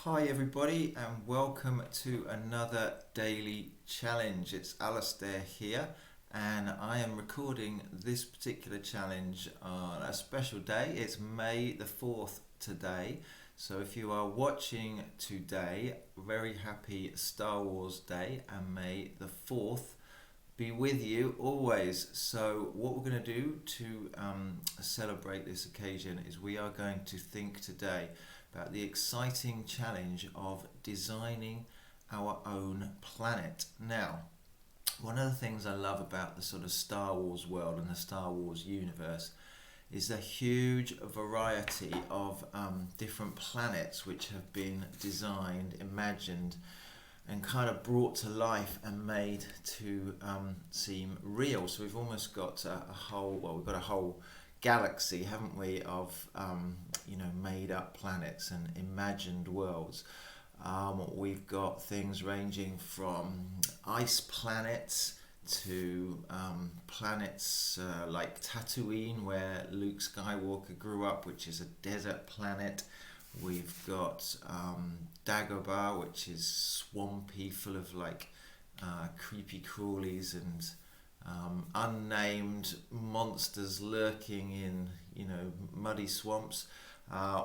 Hi everybody and welcome to another daily challenge. It's Alistair here and I am recording this particular challenge on a special day. It's May the 4th today. So if you are watching today, very happy Star Wars Day and May the 4th be with you always. So what we're going to do to celebrate this occasion is we are going to think today about the exciting challenge of designing our own planet. Now, one of the things I love about the sort of Star Wars world and the Star Wars universe is the huge variety of different planets which have been designed, imagined, and kind of brought to life and made to seem real. So we've almost got we've got a whole galaxy, haven't we, of made up planets and imagined worlds. We've got things ranging from ice planets to planets like Tatooine, where Luke Skywalker grew up, which is a desert planet. We've got Dagobah, which is swampy, full of creepy crawlies and unnamed monsters lurking in muddy swamps.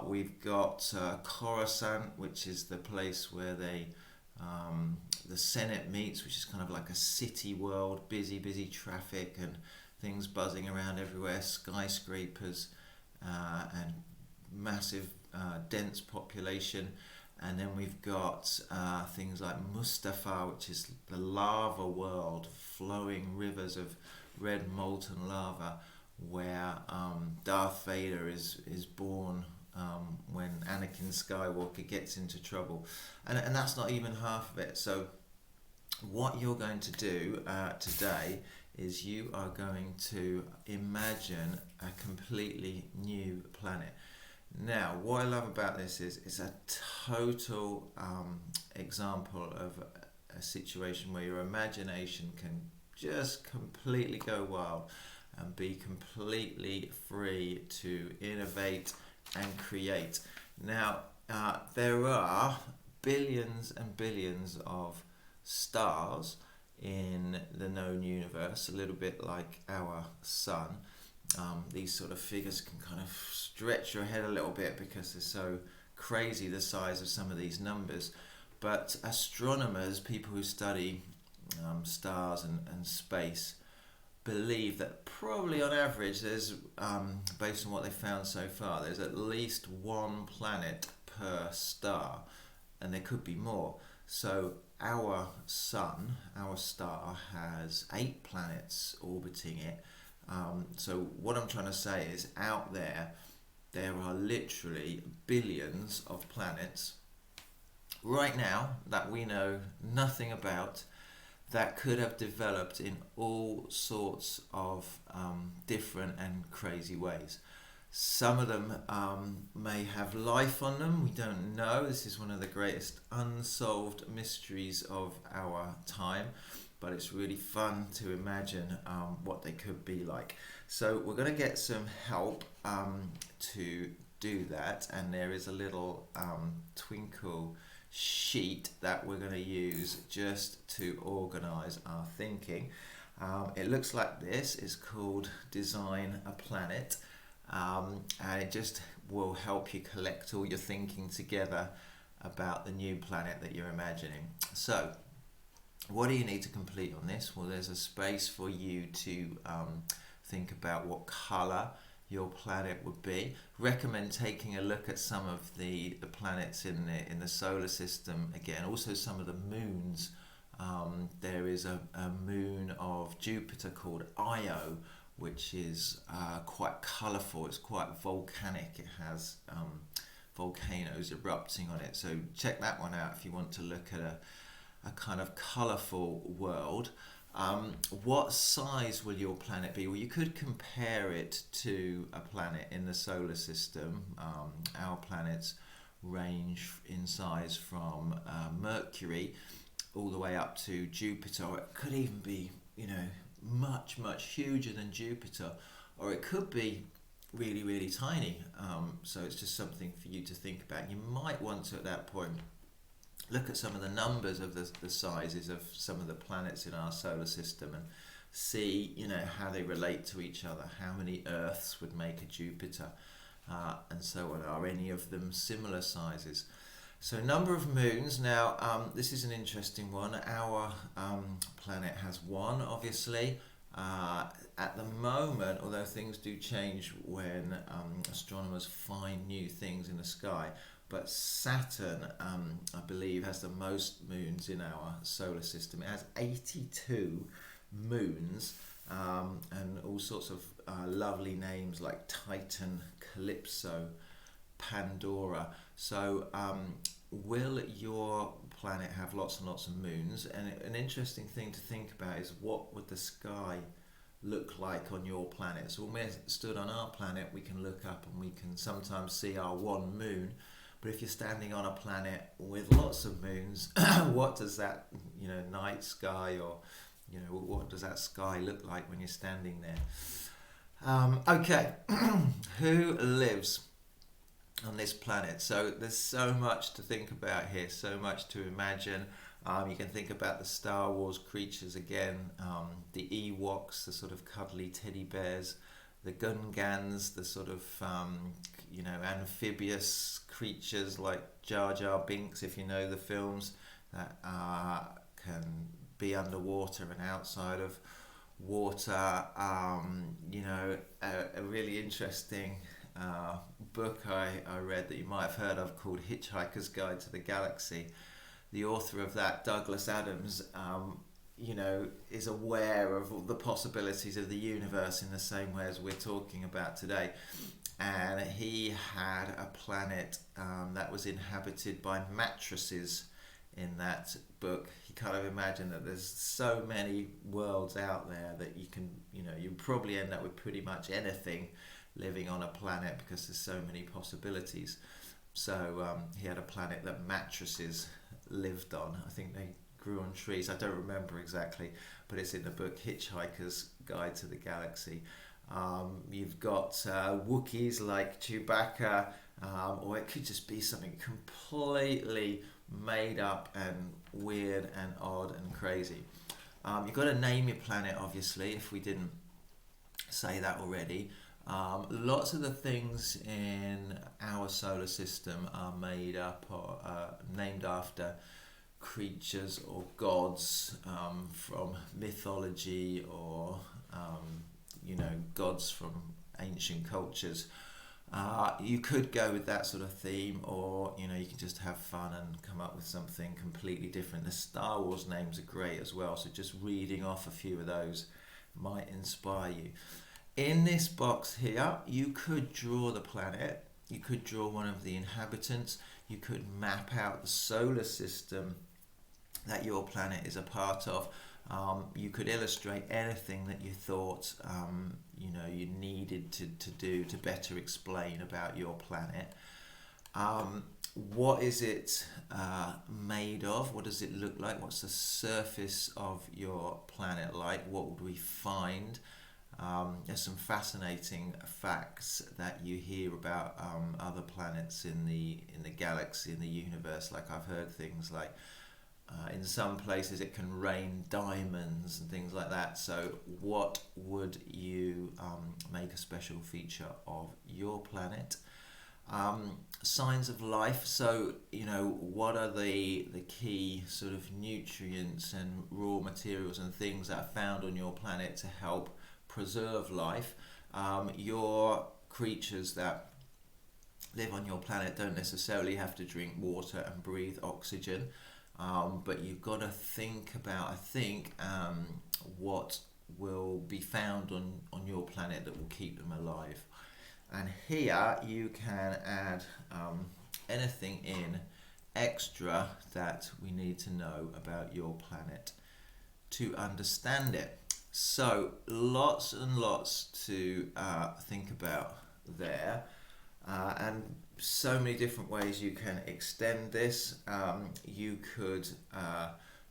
We've got Coruscant, which is the place where the Senate meets, which is kind of like a city world, busy traffic and things buzzing around everywhere, skyscrapers and massive dense population. And then we've got things like Mustafar, which is the lava world, flowing rivers of red molten lava, where Darth Vader is born when Anakin Skywalker gets into trouble. And that's not even half of it. So what you're going to do today is you are going to imagine a completely new planet. Now, what I love about this is it's a total example of a situation where your imagination can just completely go wild and be completely free to innovate and create. Now, there are billions and billions of stars in the known universe, a little bit like our sun. These sort of figures can kind of stretch your head a little bit because they're so crazy, the size of some of these numbers. But astronomers, people who study stars and space, believe that probably on average there's, based on what they found so far, there's at least one planet per star, and there could be more. So our sun, our star, has 8 planets orbiting it. So what I'm trying to say is out there are literally billions of planets right now that we know nothing about, that could have developed in all sorts of different and crazy ways. Some of them may have life on them, we don't know. This is one of the greatest unsolved mysteries of our time, but it's really fun to imagine what they could be like. So we're going to get some help to do that, and there is a little twinkle sheet that we're going to use just to organize our thinking. It looks like this. It's called Design a Planet, and it just will help you collect all your thinking together about the new planet that you're imagining. So what do you need to complete on this? Well, there's a space for you to think about what color your planet would be. Recommend taking a look at some of the planets in the solar system again, also some of the moons. There is a moon of Jupiter called Io, which is quite colourful. It's quite volcanic. It has volcanoes erupting on it. So check that one out if you want to look at a kind of colourful world. What size will your planet be? Well, you could compare it to a planet in the solar system. Our planets range in size from Mercury all the way up to Jupiter. Or it could even be, much huger than Jupiter, or it could be really, really tiny. So it's just something for you to think about. You might want to, at that point, look at some of the numbers of the sizes of some of the planets in our solar system and see, how they relate to each other. How many Earths would make a Jupiter, and so on. Are any of them similar sizes? So number of moons. Now, this is an interesting one. Our planet has one, obviously. At the moment, although things do change when astronomers find new things in the sky, but Saturn, I believe, has the most moons in our solar system. It has 82 moons, and all sorts of lovely names like Titan, Calypso, Pandora. So, will your planet have lots and lots of moons? And an interesting thing to think about is, what would the sky look like on your planet? So when we're stood on our planet, we can look up and we can sometimes see our one moon. But if you're standing on a planet with lots of moons, what does that, night sky, or what does that sky look like when you're standing there? Okay, who lives on this planet? So there's so much to think about here, so much to imagine. You can think about the Star Wars creatures again, the Ewoks, the sort of cuddly teddy bears, the Gungans, the sort of amphibious creatures like Jar Jar Binks, if you know the films, that can be underwater and outside of water. A really interesting book I read that you might have heard of, called Hitchhiker's Guide to the Galaxy. The author of that, Douglas Adams, is aware of all the possibilities of the universe in the same way as we're talking about today. And he had a planet that was inhabited by mattresses in that book. He kind of imagined that there's so many worlds out there that you can, you probably end up with pretty much anything living on a planet, because there's so many possibilities. So he had a planet that mattresses lived on. I think they grew on trees. I don't remember exactly, but it's in the book Hitchhiker's Guide to the Galaxy. You've got Wookiees like Chewbacca, or it could just be something completely made up and weird and odd and crazy. You've got to name your planet, obviously, if we didn't say that already. Lots of the things in our solar system are made up or named after creatures or gods from mythology, or gods from ancient cultures. You could go with that sort of theme, or you can just have fun and come up with something completely different. The Star Wars names are great as well, so just reading off a few of those might inspire you. In this box here, you could draw the planet, you could draw one of the inhabitants, you could map out the solar system that your planet is a part of. You could illustrate anything that you thought you needed to do to better explain about your planet. What is it made of? What does it look like? What's the surface of your planet like? What would we find? There's some fascinating facts that you hear about other planets in the galaxy, in the universe. Like, I've heard things like in some places it can rain diamonds and things like that. So what would you make a special feature of your planet? Signs of life. So what are the key sort of nutrients and raw materials and things that are found on your planet to help preserve life? Your creatures that live on your planet don't necessarily have to drink water and breathe oxygen, but you've got to think about, I think, what will be found on your planet that will keep them alive. And here you can add anything in extra that we need to know about your planet to understand it. So lots and lots to think about there, and so many different ways you can extend this. You could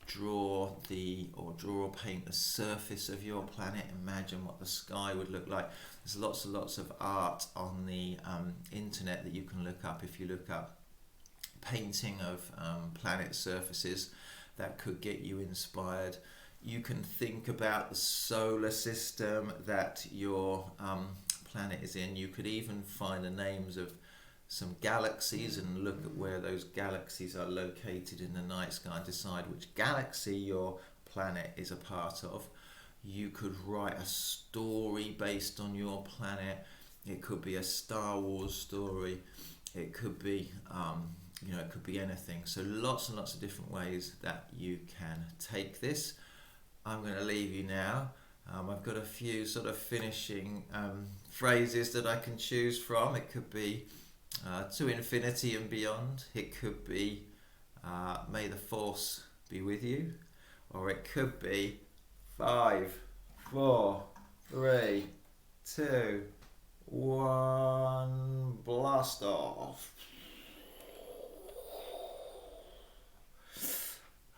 draw or paint the surface of your planet. Imagine what the sky would look like. There's lots and lots of art on the internet that you can look up. If you look up painting of planet surfaces, that could get you inspired. You can think about the solar system that your planet is in. You could even find the names of some galaxies and look at where those galaxies are located in the night sky and decide which galaxy your planet is a part of. You could write a story based on your planet. It could be a Star Wars story. It could be it could be anything. So lots and lots of different ways that you can take this. I'm going to leave you now. I've got a few sort of finishing phrases that I can choose from. It could be to infinity and beyond. It could be may the force be with you. Or it could be 5, 4, 3, 2, 1, blast off.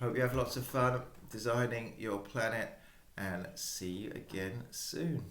Hope you have lots of fun designing your planet, and see you again soon.